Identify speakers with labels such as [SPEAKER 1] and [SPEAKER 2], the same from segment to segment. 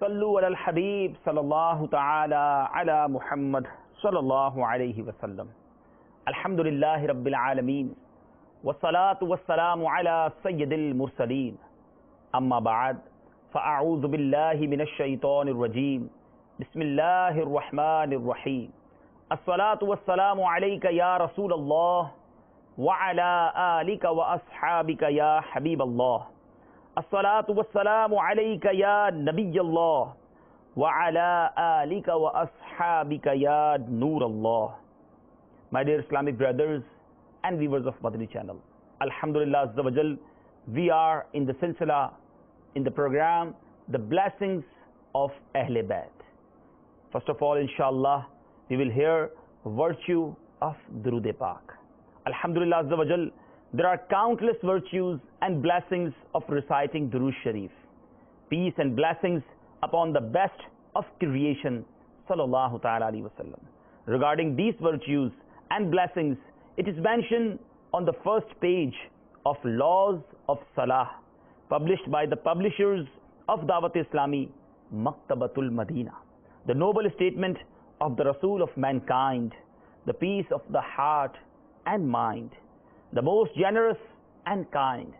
[SPEAKER 1] صلوا على الحبيب صلى الله تعالى على محمد صلى الله عليه وسلم. الحمد لله رب العالمين والصلاة والسلام على سيد المرسلين. أما بعد فأعوذ بالله من الشيطان الرجيم. بسم الله الرحمن الرحيم. الصلاة والسلام عليك يا رسول الله وعلى آلك وأصحابك يا حبيب الله. الصلاة والسلام عليك يا نبي الله وعلى آلك وأصحابك يا نور الله. My dear Islamic brothers and viewers of Madani channel, Alhamdulillah Azza wa Jal, we are in the silsila, in the program, the blessings of Ahle Bayt. First of all, inshallah, we will hear virtue of Durood Pak. Alhamdulillah Azza wa Jal, there are countless virtues and blessings of reciting Durood Sharif. Peace and blessings upon the best of creation, Sallallahu Ta'ala Alaihi Wasallam. Regarding these virtues and blessings, it is mentioned on the first page of Laws of Salah, published by the publishers of Dawat Islami, Maktabatul Madina. The noble statement of the Rasul of mankind, the peace of the heart and mind, the most generous and kind,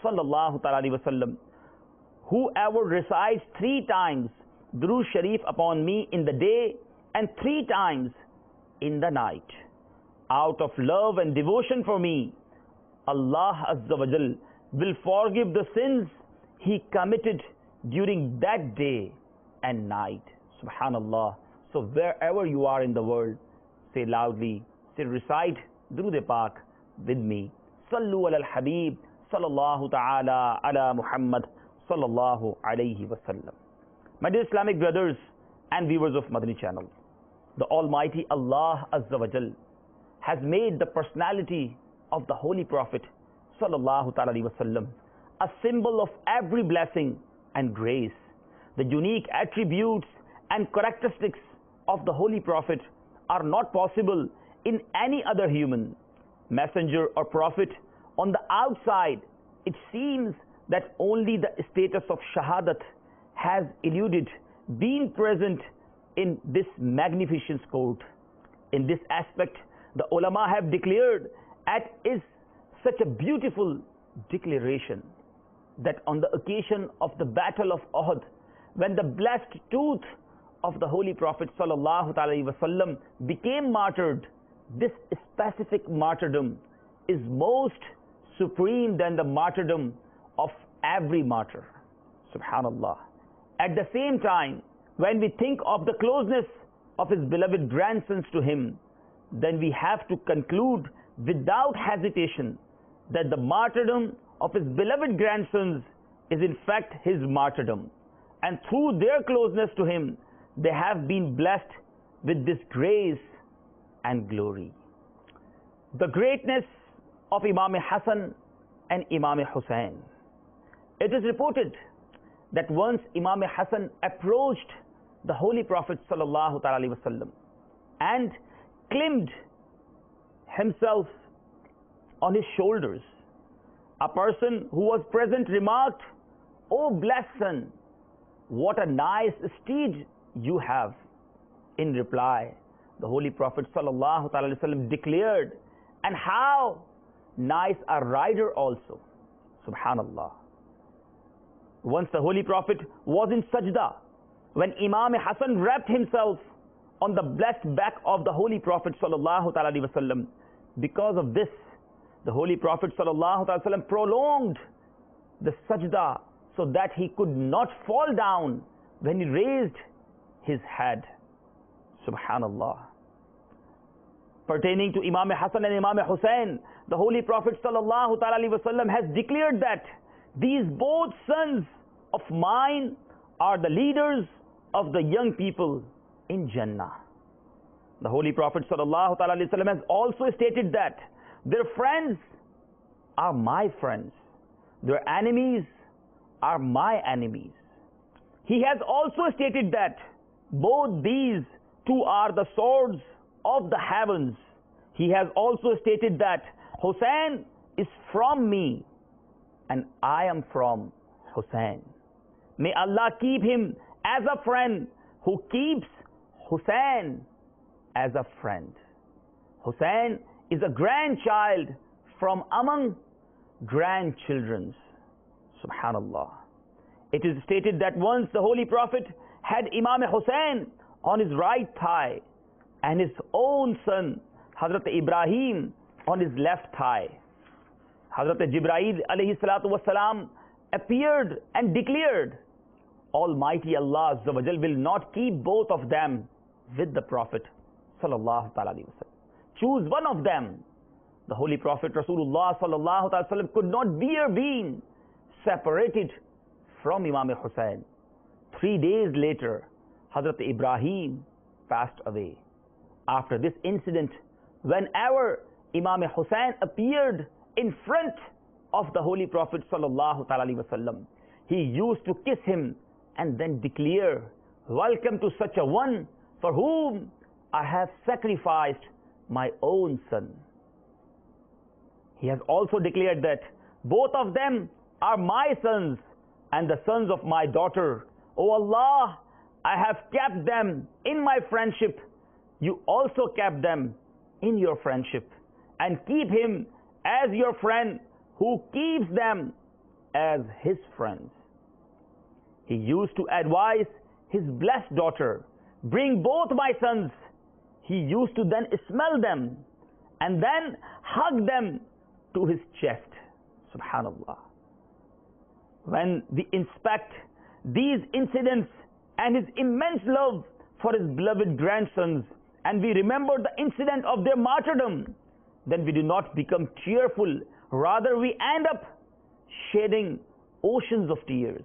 [SPEAKER 1] Sallallahu Ta'ala Alaihi Wasallam. Whoever recites 3 times Durood Sharif upon me in the day and 3 times in the night, out of love and devotion for me, Allah Azza wa Jal will forgive the sins he committed during that day and night. Subhanallah. So wherever you are in the world, say loudly, say recite Durood Pak with me. Sallu ala al-Habib sallallahu ta'ala ala Muhammad sallallahu alayhi wa sallam. My dear Islamic brothers and viewers of Madani channel, the Almighty Allah Azza wa Jal has made the personality of the Holy Prophet sallallahu ta'ala alayhi wa sallam a symbol of every blessing and grace. The unique attributes and characteristics of the Holy Prophet are not possible in any other human, messenger or prophet. On the outside, it seems that only the status of Shahadat has eluded being present in this magnificent court. In this aspect, the ulama have declared at is such a beautiful declaration that on the occasion of the battle of Uhud, when the blessed tooth of the Holy Prophet sallallahu alaihi wasallam became martyred, this specific martyrdom is most supreme than the martyrdom of every martyr. Subhanallah. At the same time, when we think of the closeness of his beloved grandsons to him, then we have to conclude without hesitation that the martyrdom of his beloved grandsons is in fact his martyrdom. And through their closeness to him, they have been blessed with this grace and glory. The greatness of Imam Hassan and Imam Hussain. It is reported that once Imam Hassan approached the Holy Prophet sallallahu alaihi wasallam and climbed himself on his shoulders. A person who was present remarked, "Oh blessed son, what a nice steed you have." In reply, the Holy Prophet sallallahu alaihi wasallam declared, "And how nice a rider also." Subhanallah. Once the Holy Prophet was in sajda, when Imam Hassan wrapped himself on the blessed back of the Holy Prophet sallallahu alaihi wasallam. Because of this, the Holy Prophet sallallahu alaihi wasallam prolonged the sajda so that he could not fall down when he raised his head. Subhanallah. Pertaining to Imam Hassan and Imam Hussain, the Holy Prophet sallallahu alaihi wasallam has declared that these both sons of mine are the leaders of the young people in Jannah. The Holy Prophet sallallahu alaihi wasallam has also stated that their friends are my friends, their enemies are my enemies. He has also stated that both these two are the swords of the heavens. He has also stated that Hussain is from me and I am from Hussain. May Allah keep him as a friend, who keeps Hussein as a friend. Hussein is a grandchild from among grandchildren. Subhanallah. It is stated that once the Holy Prophet had Imam Hussein on his right thigh and his own son Hazrat Ibrahim on his left thigh. Hazrat Jibreel alayhi salatu wasalam appeared and declared, Almighty Allah Azza wa Jal will not keep both of them with the Prophet sallallahu alaihi wasallam. Choose one of them. The Holy Prophet Rasulullah sallallahu alaihi wasallam could not bear being separated from Imam Hussein. 3 days later, Hazrat Ibrahim passed away. After this incident, whenever Imam Hussein appeared in front of the Holy Prophet sallallahu alaihi wasallam, he used to kiss him and then declare, welcome to such a one for whom I have sacrificed my own son. He has also declared that both of them are my sons and the sons of my daughter. O Allah, I have kept them in my friendship. You also kept them in your friendship, and keep him as your friend who keeps them as his friends. He used to advise his blessed daughter, bring both my sons. He used to then smell them and then hug them to his chest. Subhanallah. When we inspect these incidents and his immense love for his beloved grandsons, and we remember the incident of their martyrdom, then we do not become cheerful. Rather, we end up shedding oceans of tears.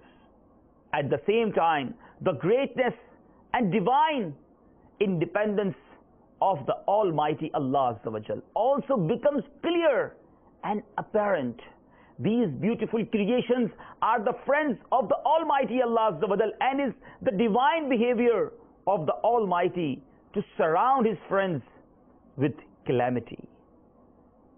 [SPEAKER 1] At the same time, the greatness and divine independence of the Almighty Allah Azza wa Jal also becomes clear and apparent. These beautiful creations are the friends of the Almighty Allah Azza wa Jal, and is the divine behavior of the Almighty to surround his friends with calamity.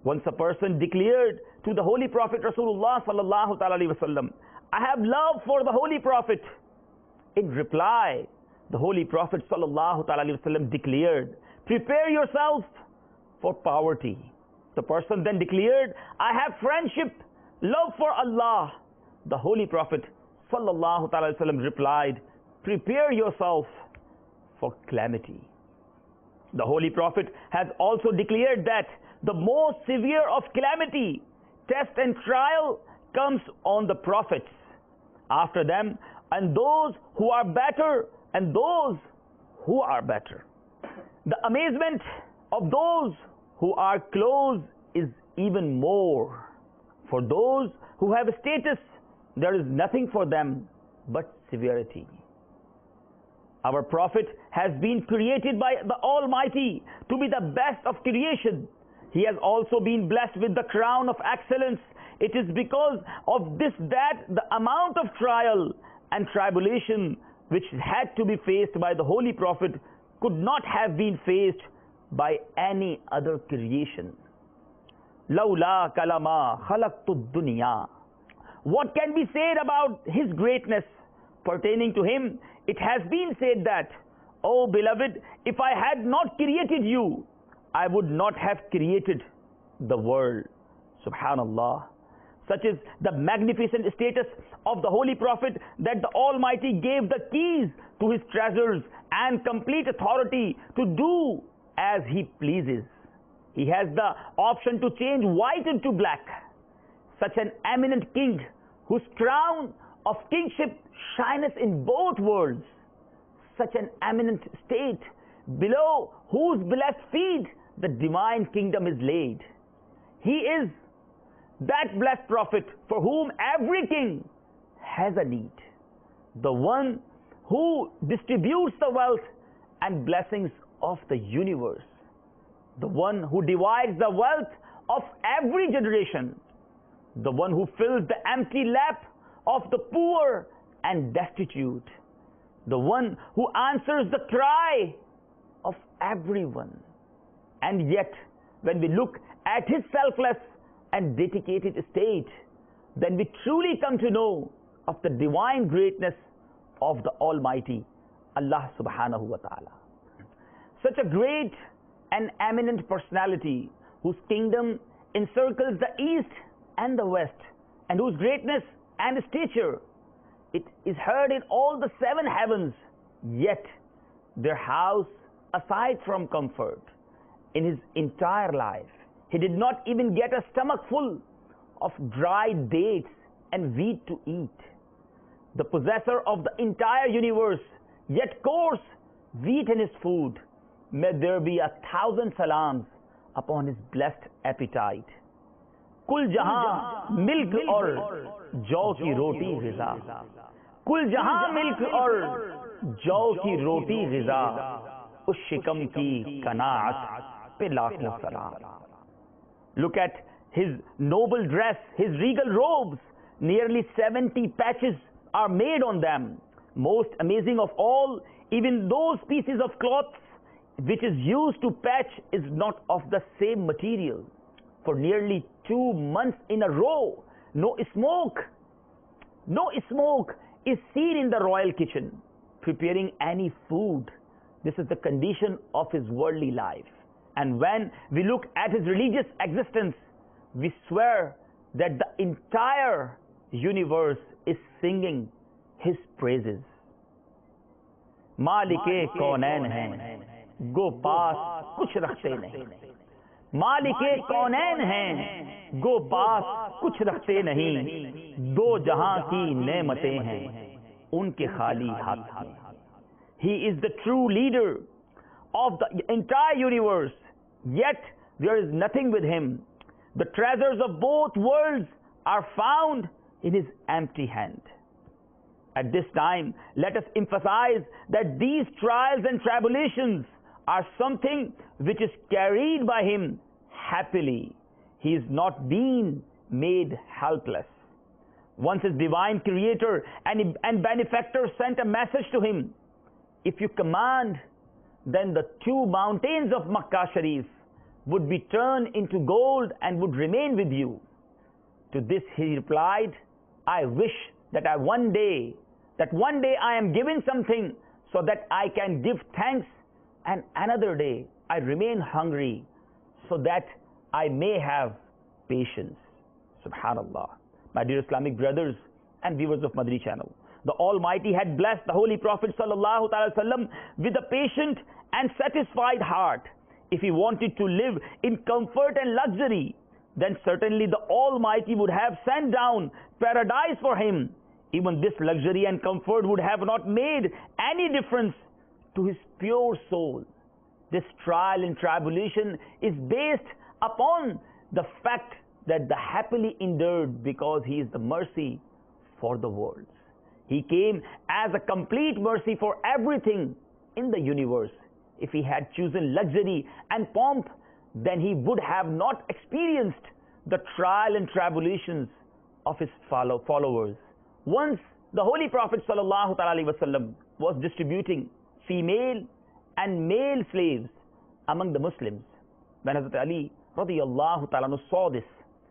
[SPEAKER 1] Once a person declared to the Holy Prophet Rasulullah sallallahu alaihi wasallam, I have love for the Holy Prophet. In reply, the Holy Prophet sallallahu alaihi wasallam declared, prepare yourself for poverty. The person then declared, I have friendship, love for Allah. The Holy Prophet sallallahu alaihi wasallam replied, prepare yourself for calamity. The Holy Prophet has also declared that the most severe of calamity, test and trial comes on the prophets, after them, and those who are better, and those who are better. The amazement of those who are close is even more. For those who have status, there is nothing for them but severity. Our Prophet has been created by the Almighty to be the best of creation. He has also been blessed with the crown of excellence. It is because of this that the amount of trial and tribulation which had to be faced by the Holy Prophet could not have been faced by any other creation. Lawla kalama khalaqtud dunya. What can be said about his greatness pertaining to him? It has been said that, O beloved, if I had not created you, I would not have created the world. Subhanallah. Such is the magnificent status of the Holy Prophet that the Almighty gave the keys to his treasures and complete authority to do as he pleases. He has the option to change white into black. Such an eminent king whose crown of kingship shineth in both worlds. Such an eminent state below whose blessed feet the divine kingdom is laid. He is that blessed prophet for whom every king has a need. The one who distributes the wealth and blessings of the universe. The one who divides the wealth of every generation. The one who fills the empty lap of the poor and destitute. The one who answers the cry of everyone. And yet, when we look at his selfless and dedicated state, then we truly come to know of the divine greatness of the Almighty Allah subhanahu wa ta'ala. Such a great and eminent personality whose kingdom encircles the east and the west, and whose greatness and stature it is heard in all the seven heavens, yet their house, aside from comfort, in his entire life, he did not even get a stomach full of dried dates and wheat to eat. The possessor of the entire universe, yet coarse wheat in his food, may there be 1,000 salams upon his blessed appetite. कुल जहां milk और जौ की रोटी ग़िज़ा, कुल जहां milk और जौ की रोटी ग़िज़ा, उस शिकम की कनाअत पे लाखों सलाम. Look at his noble dress, his regal robes. Nearly 70 patches are made on them. Most amazing of all, even those pieces of cloth which is used to patch is not of the same material. For nearly 2 months in a row, no smoke is seen in the royal kitchen preparing any food. This is the condition of his worldly life. And when we look at his religious existence, we swear that the entire universe is singing his praises. मालिके कौनैन हैं, गो पास कुछ रखते नहीं. मालिके कौनैन हैं, गो पास कुछ रखते नहीं. दो जहां की नेमतें हैं, उनके खाली हाथ में. He is the true leader of the entire universe, yet there is nothing with him. The treasures of both worlds are found in his empty hand. At this time, let us emphasize that these trials and tribulations are something which is carried by him happily. He is not being made helpless. Once his divine creator and benefactor sent a message to him, if you command, then the 2 mountains of Makkah Sharif would be turned into gold and would remain with you. To this he replied, I wish that one day I am given something so that I can give thanks, and another day I remain hungry so that I may have patience. Subhanallah. My dear Islamic brothers and viewers of Madani channel, the Almighty had blessed the Holy Prophet sallallahu alaihi wasallam with a patient and satisfied heart. If he wanted to live in comfort and luxury, then certainly the Almighty would have sent down paradise for him. Even this luxury and comfort would have not made any difference to his pure soul. This trial and tribulation is based upon the fact that the happily endured because he is the mercy for the worlds. He came as a complete mercy for everything in the universe. If he had chosen luxury and pomp, then he would have not experienced the trial and tribulations of his followers. Once the Holy Prophet ﷺ was distributing female and male slaves among the Muslims. When Hazrat Ali radiyallahu ta'ala saw this,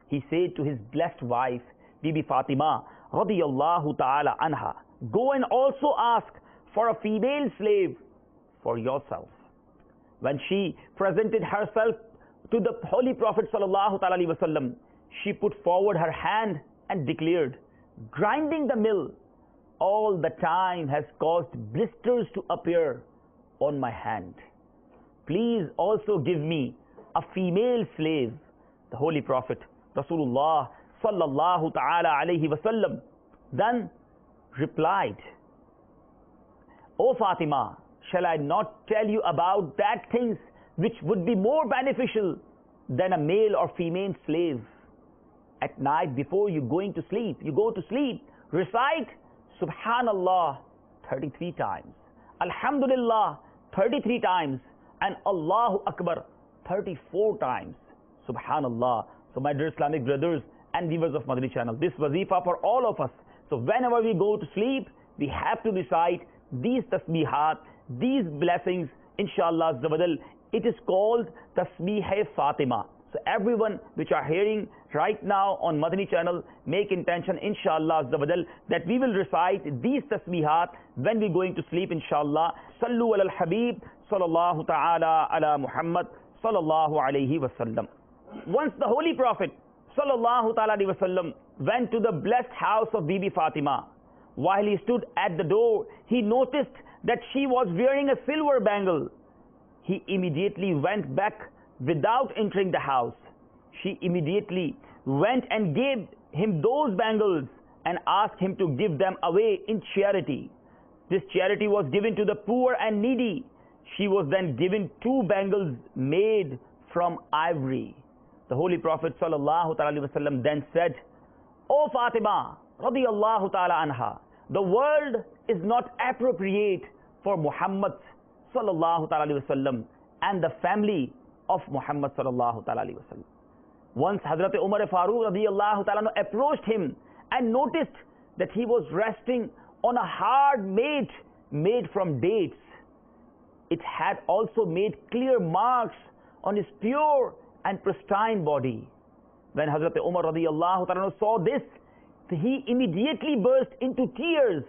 [SPEAKER 1] he said to his blessed wife, Bibi Fatima radiyallahu ta'ala anha, go and also ask for a female slave for yourself. When she presented herself to the Holy Prophet ﷺ, she put forward her hand and declared, grinding the mill all the time has caused blisters to appear on my hand. Please also give me a female slave. The Holy Prophet Rasulullah sallallahu ta'ala alayhi wasallam then replied, O Fatima, shall I not tell you about that things which would be more beneficial than a male or female slave? At night before you go to sleep, recite Subhanallah 33 times, Alhamdulillah 33 times, and Allahu Akbar 34 times. Subhanallah. So my dear Islamic brothers and viewers of Madani channel, this wazifa for all of us. So whenever we go to sleep, we have to recite these tasbihat, these blessings, inshallah. It is called Tasbih Fatima. So everyone which are hearing right now on Madani channel, make intention inshallah Azza wa Jal that we will recite these tasbihat when we going to sleep inshallah. Sallu ala al-Habib sallallahu ta'ala ala Muhammad sallallahu alayhi wa sallam. Once the Holy Prophet sallallahu ta'ala alayhi wa sallam went to the blessed house of Bibi Fatima. While he stood at the door, he noticed that she was wearing a silver bangle. He immediately went back without entering the house. She immediately went and gave him those bangles and asked him to give them away in charity. This charity was given to the poor and needy. She was then given 2 bangles made from ivory. The Holy Prophet sallallahu alaihi wasallam then said, "O Fatima radiyallahu ta'ala anha, the world is not appropriate for Muhammad sallallahu alaihi wasallam and the family of Muhammad sallallahu alaihi wasallam." Once Hazrat Umar Farooq radiyallahu ta'ala approached him and noticed that he was resting on a hard mat made from dates. It had also made clear marks on his pure and pristine body. When Hazrat Umar radiyallahu ta'ala saw this, he immediately burst into tears.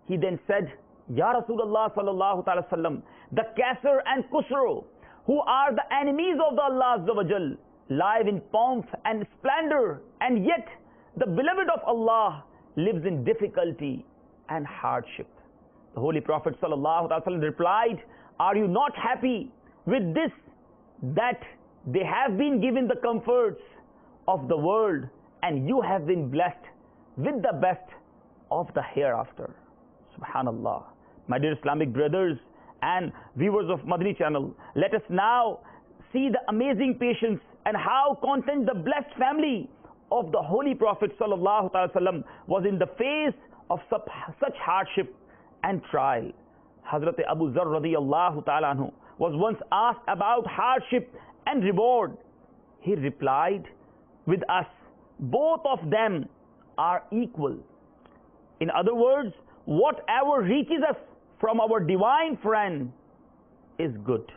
[SPEAKER 1] He then said, "Ya Rasulullah sallallahu ta'ala sallam, the Kasr and Kusro, who are the enemies of the Allah Azza wa Jal, live in pomp and splendor, and yet the beloved of Allah lives in difficulty and hardship." The Holy Prophet sallallahu alaihi wasallam replied, "Are you not happy with this, that they have been given the comforts of the world and you have been blessed with the best of the hereafter?" Subhanallah. My dear Islamic brothers and viewers of Madani channel, let us now see the amazing patience and how content the blessed family of the Holy Prophet sallallahu alaihi wasallam was in the face of such hardship and trial. Hazrat Abu Zar radiyallahu ta'ala anhu was once asked about hardship and reward. He replied, "With us, both of them are equal." In other words, whatever reaches us from our divine friend is good.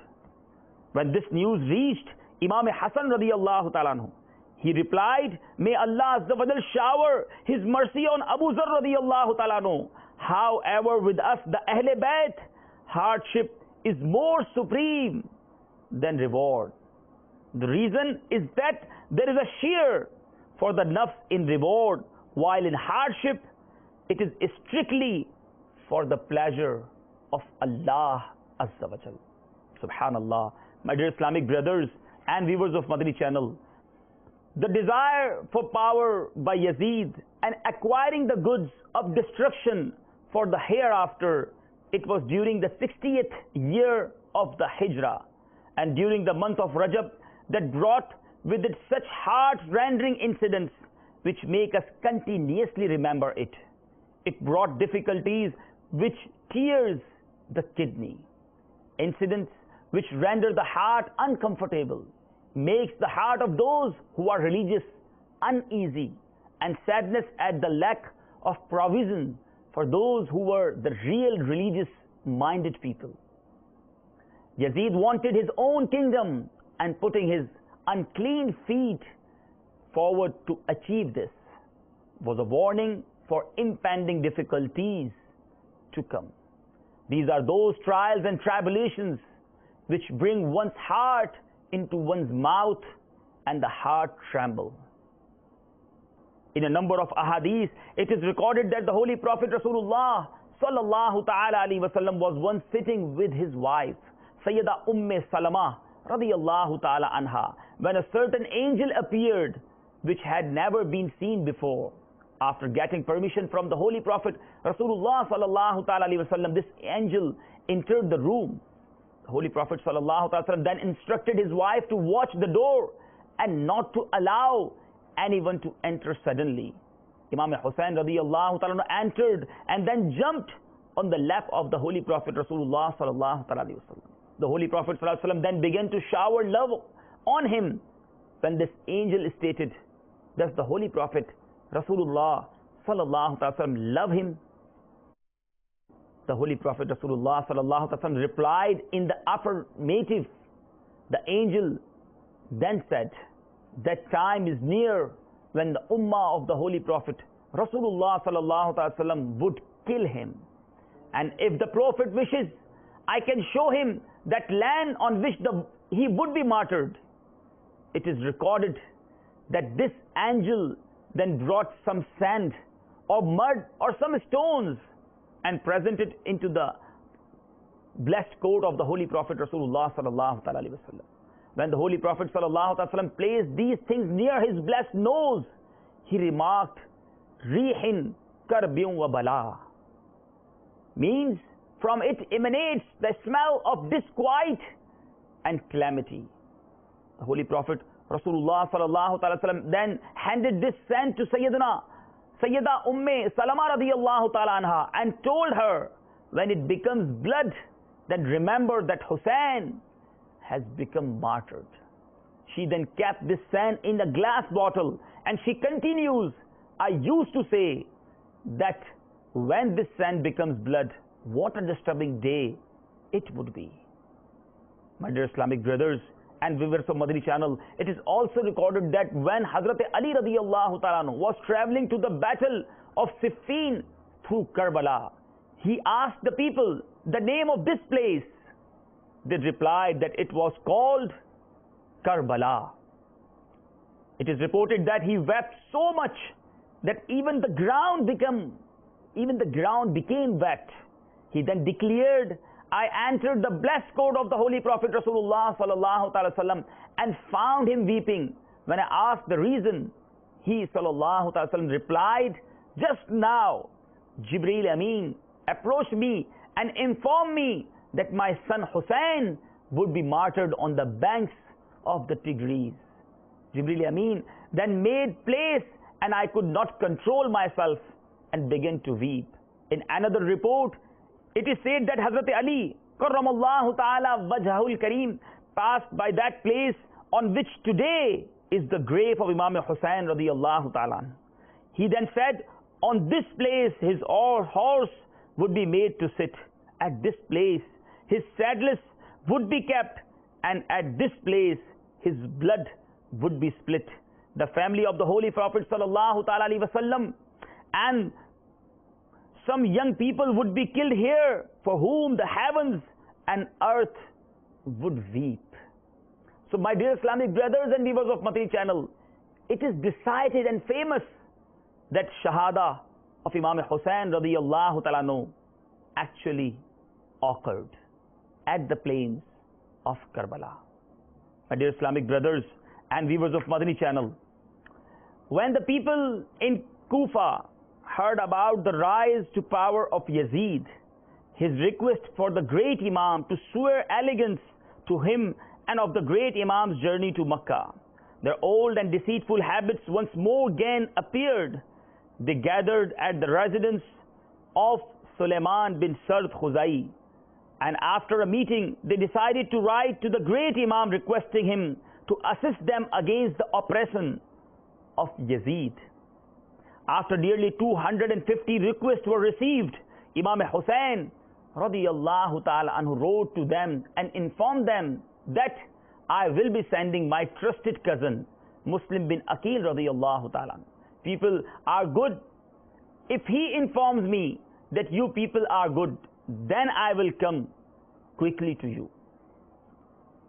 [SPEAKER 1] When this news reached Imam Hassan radiyallahu ta'ala anhu, he replied, "May Allah Azza wa Jal shower His mercy on Abu Zar radiyallahu ta'ala anhu. However, with us, the Ahle Bayt, hardship is more supreme than reward. The reason is that there is a sheer for the nafs in reward, while in hardship, it is strictly for the pleasure of Allah Azza wa Jal." Subhanallah. My dear Islamic brothers and viewers of Madani channel, the desire for power by Yazid and acquiring the goods of destruction for the hereafter, it was during the 60th year of the Hijrah and during the month of Rajab that brought with it such heart-rending incidents which make us continuously remember it. It brought difficulties which tears the kidney, incidents which render the heart uncomfortable, makes the heart of those who are religious uneasy, and sadness at the lack of provision for those who were the real religious-minded people. Yazid wanted his own kingdom and putting his unclean feet forward to achieve this was a warning for impending difficulties to come. These are those trials and tribulations which bring one's heart into one's mouth and the heart tremble. In a number of ahadith, it is recorded that the Holy Prophet Rasulullah sallallahu ta'ala alayhi wasallam was once sitting with his wife, Sayyida Salama radiyallahu ta'ala anha, when a certain angel appeared which had never been seen before. After getting permission from the Holy Prophet Rasulullah sallallahu ta'ala alayhi wasallam, this angel entered the room. The Holy Prophet sallallahu ta'ala wasallam then instructed his wife to watch the door and not to allow anyone to enter suddenly. Imam Hussain radiyallahu ta'ala entered and then jumped on the lap of the Holy Prophet Rasulullah sallallahu ta'ala wasallam. The Holy Prophet sallallahu alaihi wasallam then began to shower love on him. When this angel stated, "Does the Holy Prophet Rasulullah sallallahu ta'ala wasallam love him?" The Holy Prophet Rasulullah sallallahu ta'ala wasallam replied in the affirmative. The angel then said, that time is near when the ummah of the Holy Prophet Rasulullah sallallahu alaihi wasallam would kill him. And if the Prophet wishes, I can show him that land on which he would be martyred. It is recorded that this angel then brought some sand or mud or some stones and presented into the blessed coat of the Holy Prophet Rasulullah sallallahu alaihi wasallam. When the Holy Prophet sallallahu alaihi wasallam placed these things near his blessed nose, he remarked, "Rihin karbiyun wa bala," means from it emanates the smell of disquiet and calamity. The Holy Prophet Rasulullah sallallahu alaihi wasallam then handed this sand to Sayyida Salama radiyallahu ta'ala anha and told her, when it becomes blood, then remember that Hussein has become martyred. She then kept this sand in a glass bottle, and she continues, I used to say that when this sand becomes blood, what a disturbing day it would be. My dear Islamic brothers and viewers of Madani channel, it is also recorded that when Hazrat Ali radiyallahu ta'ala was traveling to the battle of Siffin through Karbala, he asked the people the name of this place. They replied that it was called Karbala. It is reported that he wept so much that even the ground became wet. He then declared, I entered the blessed court of the Holy Prophet Rasulullah sallallahu alaihi wasallam and found him weeping. When I asked the reason, he sallallahu alaihi wasallam replied, just now Jibreel Amin approached me and informed me that my son Hussein would be martyred on the banks of the Tigris. Jibreel Amin then made place, and I could not control myself and began to weep. In another report, it is said that Hazrat Ali karramallahu ta'ala wajhahul kareem passed by that place on which today is the grave of Imam Hussain radiyallahu ta'ala. He then said, on this place his horse would be made to sit. At this place his saddles would be kept, and at this place his blood would be split. The family of the Holy Prophet sallallahu ta'ala alaihi wasallam and some young people would be killed here, for whom the heavens and earth would weep. So my dear Islamic brothers and viewers of Madani channel, it is decided and famous that Shahada of Imam Hussain radiyallahu ta'ala actually occurred at the plains of Karbala. My dear Islamic brothers and viewers of Madani channel, when the people in Kufa heard about the rise to power of Yazid, his request for the great Imam to swear allegiance to him and of the great Imam's journey to Makkah, their old and deceitful habits once more again appeared. They gathered at the residence of Suleiman bin Sard Khuzai, and after a meeting they decided to write to the great Imam requesting him to assist them against the oppression of Yazid. After nearly 250 requests were received, Imam Hussain radiyallahu ta'ala anhu wrote to them and informed them that I will be sending my trusted cousin Muslim bin Aqil radiyallahu ta'ala. People are good. If he informs me that you people are good, then I will come quickly to you.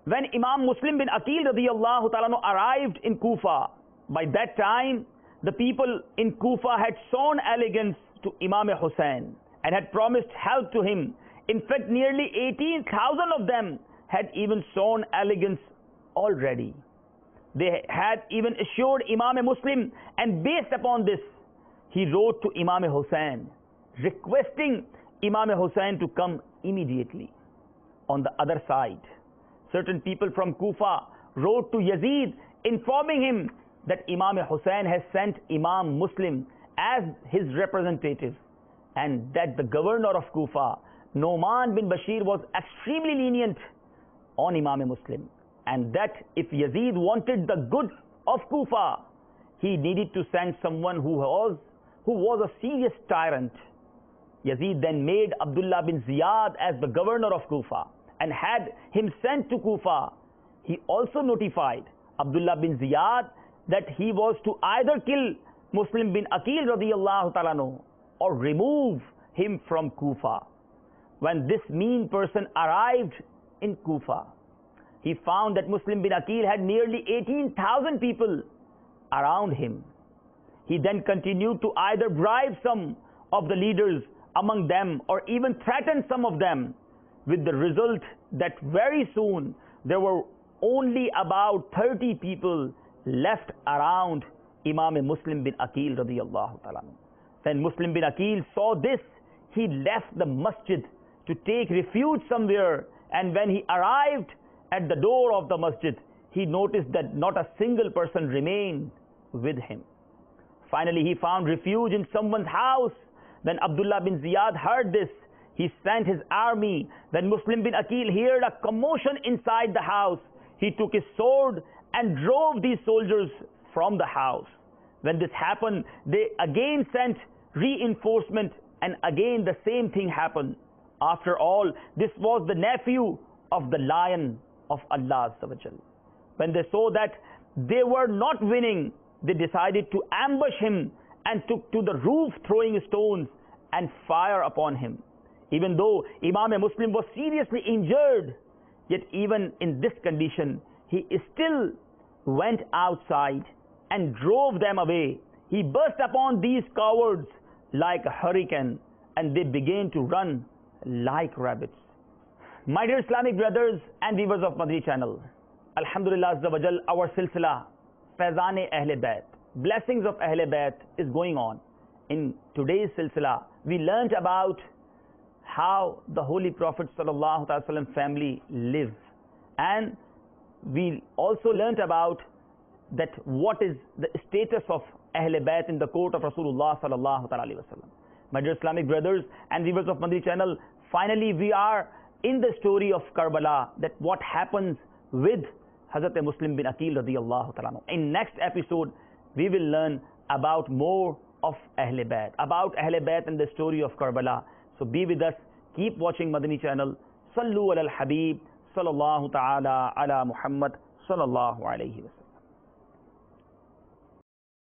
[SPEAKER 1] When Imam Muslim bin Aqil radiyallahu ta'ala arrived in Kufa, by that time the people in Kufa had shown allegiance to Imam Hussain and had promised help to him. In fact, nearly 18,000 of them had even shown allegiance already. They had even assured Imam Muslim, and based upon this, he wrote to Imam Hussain, requesting Imam Hussain to come immediately. On the other side, certain people from Kufa wrote to Yazid, informing him that Imam Hussain has sent Imam Muslim as his representative, and that the governor of Kufa, Nu'man bin Bashir, was extremely lenient on Imam Muslim, and that if Yazid wanted the good of Kufa, he needed to send someone who was a serious tyrant. Yazid then made Abdullah bin Ziyad as the governor of Kufa and had him sent to Kufa. He also notified Abdullah bin Ziyad that he was to either kill Muslim bin Aqil radiyallahu ta'ala anhu or remove him from Kufa. When this mean person arrived in Kufa, he found that Muslim bin Aqil had nearly 18,000 people around him. He then continued to either bribe some of the leaders among them or even threaten some of them, with the result that very soon there were only about 30 people left around Imam Muslim bin Aqil radiyallahu ta'ala. When Muslim bin Aqil saw this, he left the masjid to take refuge somewhere, and when he arrived at the door of the masjid, he noticed that not a single person remained with him. Finally, he found refuge in someone's house. When Abdullah bin Ziyad heard this, he sent his army. When Muslim bin Aqil heard a commotion inside the house, he took his sword and drove these soldiers from the house. When this happened, they again sent reinforcement, and again the same thing happened. After all, this was the nephew of the lion of Allah Azza wa Jal. When they saw that they were not winning, they decided to ambush him and took to the roof, throwing stones and fire upon him. Even though Imam Muslim was seriously injured, yet even in this condition, he still went outside and drove them away. He burst upon these cowards like a hurricane, and they began to run like rabbits. My dear Islamic brothers and viewers of Madani channel, Alhamdulillah Azza wa Jal, our silsila Faizan Ahle Bayt, blessings of Ahle Bayt, is going on. In today's silsila, we learnt about how the Holy Prophet Sallallahu Alaihi Wasallam family live, and we also learnt about that what is the status of Ahle Bayt in the court of Rasulullah Sallallahu Alaihi Wasallam. My dear Islamic brothers and viewers of Madani channel, finally we are in the story of Karbala, that what happens with Hazrat Muslim bin Aqil radiyallahu ta'ala. In next episode, we will learn about more of Ahle Bayt, about Ahle Bayt and the story of Karbala. So be with us, keep watching Madani channel. Sallu ala al-Habib, sallallahu ta'ala ala Muhammad, sallallahu alayhi wa sallam.